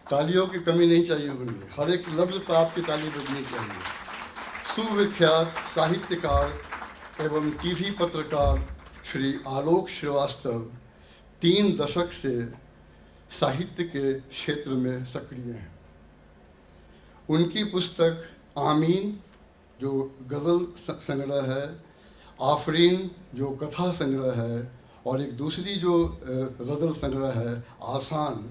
तालियों की कमी नहीं चाहिए होगी, हर एक लफ्ज़ पर आपकी ताली बजनी चाहिए। सुविख्यात साहित्यकार एवं टीवी पत्रकार श्री आलोक श्रीवास्तव 3 दशक से साहित्य के क्षेत्र में सक्रिय हैं। उनकी पुस्तक आमीन जो गज़ल संग्रह है, आफरीन जो कथा संग्रह है, और एक दूसरी जो गज़ल संग्रह है आसान,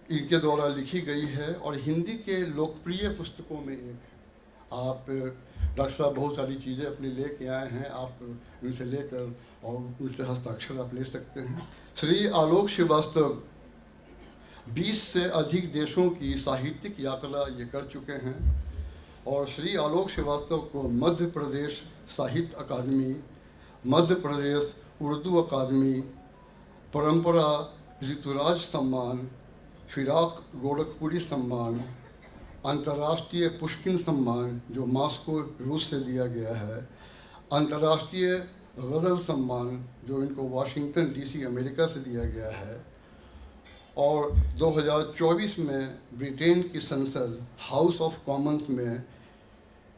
इनके द्वारा लिखी गई है। और हिंदी के लोकप्रिय पुस्तकों में एक। आप डॉक्टर साहब बहुत सारी चीज़ें अपनी लेके आए हैं, आप उनसे लेकर और उनसे हस्ताक्षर आप ले सकते हैं। श्री आलोक श्रीवास्तव 20 से अधिक देशों की साहित्यिक यात्रा ये कर चुके हैं। और श्री आलोक श्रीवास्तव को मध्य प्रदेश साहित्य अकादमी, मध्य प्रदेश उर्दू अकादमी, परंपरा ऋतुराज सम्मान, फिराक गोरखपुरी सम्मान, अंतर्राष्ट्रीय पुष्किन सम्मान जो मॉस्को रूस से दिया गया है, अंतर्राष्ट्रीय गज़ल सम्मान जो इनको वाशिंगटन डीसी अमेरिका से दिया गया है, और 2024 में ब्रिटेन की संसद हाउस ऑफ कॉमन्स में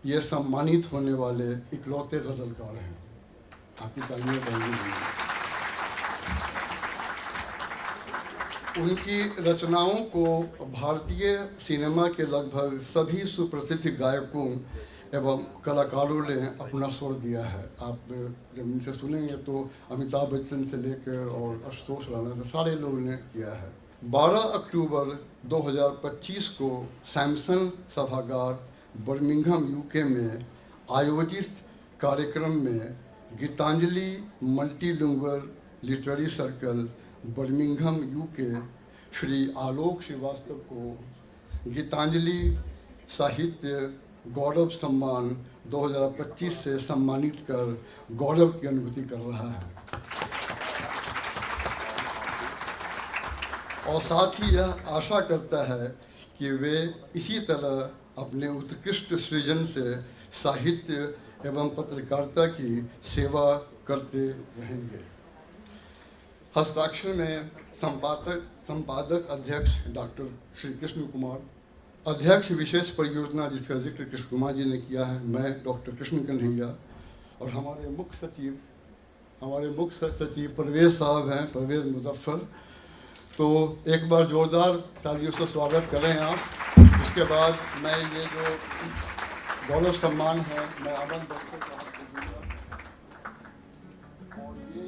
ये सम्मानित होने वाले इकलौते गज़लकार हैं। आपकी तालियां बजाएंगे। उनकी रचनाओं को भारतीय सिनेमा के लगभग सभी सुप्रसिद्ध गायकों एवं कलाकारों ने अपना स्वर दिया है। आप जब इनसे सुनेंगे तो अमिताभ बच्चन से लेकर और आशुतोष राणा से सारे लोगों ने किया है। 12 अक्टूबर 2025 को सैमसन सभागार बर्मिंघम यूके में आयोजित कार्यक्रम में Gitanjali multilingual literary circle Birmingham UK Shri Alok Srivastava को गीतांजलि साहित्य गौरव सम्मान 2025 से सम्मानित कर गौरव की अनुभूति कर रहा है। और साथ ही यह आशा करता है कि वे इसी तरह अपने उत्कृष्ट सृजन से साहित्य एवं पत्रकारिता की सेवा करते रहेंगे। हस्ताक्षर में संपादक अध्यक्ष डॉक्टर श्री कृष्ण कुमार, अध्यक्ष विशेष परियोजना जिसका जिक्र कृष्ण कुमार जी ने किया है, मैं डॉक्टर कृष्ण कन्हैया, और हमारे मुख्य सचिव परवेज साहब हैं, परवेज मुजफ्फर। तो एक बार जोरदार तालियों से स्वागत करें आप। उसके बाद मैं ये जो गौरव सम्मान है मैं आनंद बख्शे को आपको दूंगा। और ये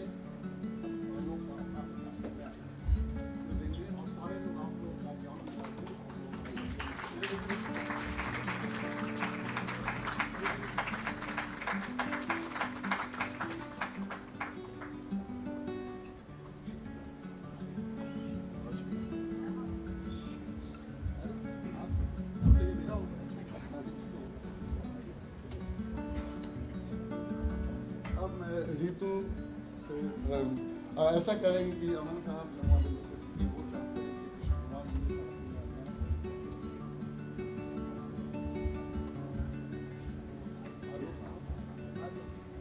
नीतू से ऐसा करेंगे कि अमन साहब हमारे किसी को जानते हैं कि कुमार जी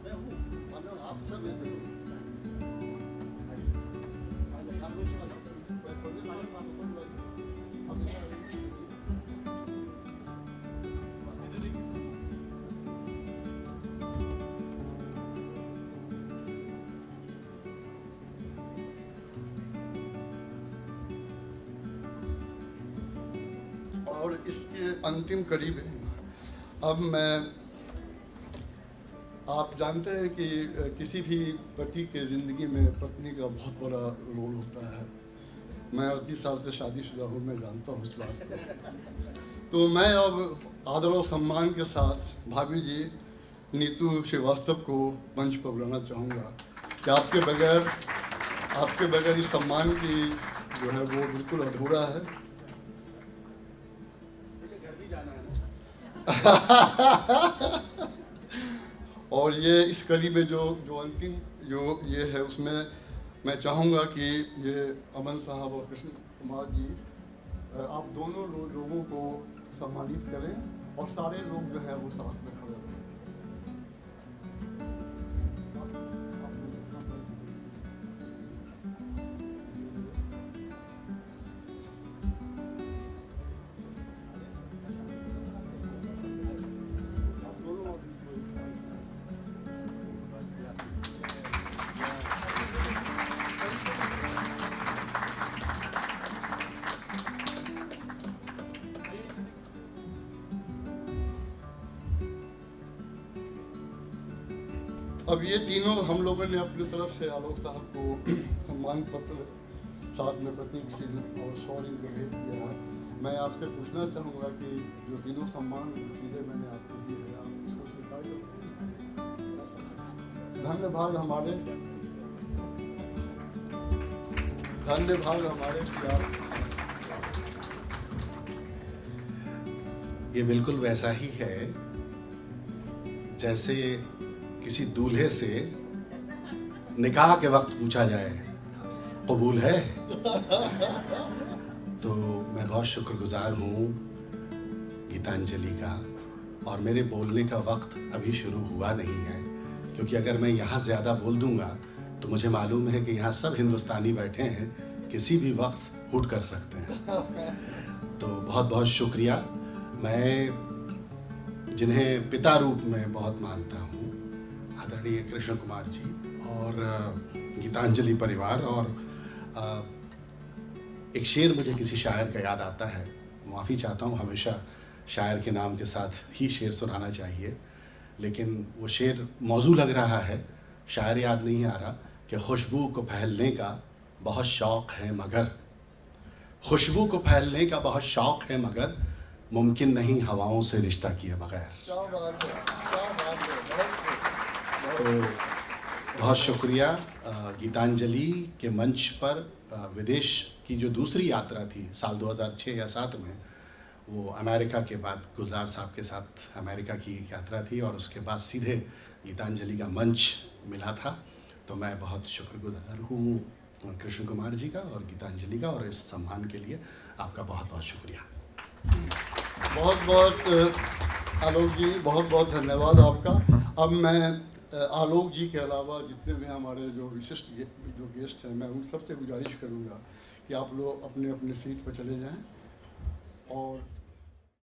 मैं हूँ, मतलब आप सब हैं। और इसके अंतिम करीब है। अब मैं, आप जानते हैं कि किसी भी पति के ज़िंदगी में पत्नी का बहुत बड़ा रोल होता है। मैं 38 साल से शादीशुदा हूँ, मैं जानता हूँ इस बात को। तो मैं अब आदर और सम्मान के साथ भाभी जी नीतू श्रीवास्तव को मंच पर बुलाना चाहूँगा कि आपके बगैर इस सम्मान की जो है वो बिल्कुल अधूरा है। और ये इस कली में जो अंतिम जो ये है, उसमें मैं चाहूँगा कि ये अमन साहब और कृष्ण कुमार जी आप दोनों लोगों को सम्मानित करें और सारे लोग जो है वो साथ में खड़े रहें। अब ये तीनों हम लोगों ने अपनी तरफ से आलोक साहब को सम्मान पत्र साथ में प्रतीक चिन्ह और सॉरी को भेज दिया है। मैं आपसे पूछना चाहूँगा कि जो तीनों सम्मान चीज़ें मैंने आपको दी है, आप इसको स्वीकार करें। धन्य भाग हमारे ये बिल्कुल वैसा ही है जैसे किसी दूल्हे से निकाह के वक्त पूछा जाए कबूल है। तो मैं बहुत शुक्रगुजार हूँ गीतांजलि का, और मेरे बोलने का वक्त अभी शुरू हुआ नहीं है, क्योंकि अगर मैं यहाँ ज़्यादा बोल दूँगा तो मुझे मालूम है कि यहाँ सब हिंदुस्तानी बैठे हैं, किसी भी वक्त हुट कर सकते हैं। तो बहुत बहुत शुक्रिया। मैं जिन्हें पिता रूप में बहुत मानता हूँ, आदरणीय कृष्ण कुमार जी और गीतांजलि परिवार, और एक शेर मुझे किसी शायर का याद आता है, माफ़ी चाहता हूँ, हमेशा शायर के नाम के साथ ही शेर सुनाना चाहिए, लेकिन वो शेर मौजू लग रहा है, शायर याद नहीं आ रहा, कि खुशबू को फैलने का बहुत शौक़ है मगर, खुशबू को फैलने का बहुत शौक़ है मगर, मुमकिन नहीं हवाओं से रिश्ता किए बगैर। तो बहुत शुक्रिया। गीतांजलि के मंच पर विदेश की जो दूसरी यात्रा थी साल 2006 या 7 में, वो अमेरिका के बाद गुलजार साहब के साथ अमेरिका की एक यात्रा थी, और उसके बाद सीधे गीतांजलि का मंच मिला था। तो मैं बहुत शुक्रगुजार हूँ कृष्ण कुमार जी का और गीतांजलि का, और इस सम्मान के लिए आपका बहुत बहुत शुक्रिया। बहुत बहुत आलोक जी, बहुत बहुत धन्यवाद आपका। अब मैं आलोक जी के अलावा जितने भी हमारे जो विशिष्ट जो गेस्ट हैं, मैं उन सबसे गुजारिश करूँगा कि आप लोग अपने अपने सीट पर चले जाएं और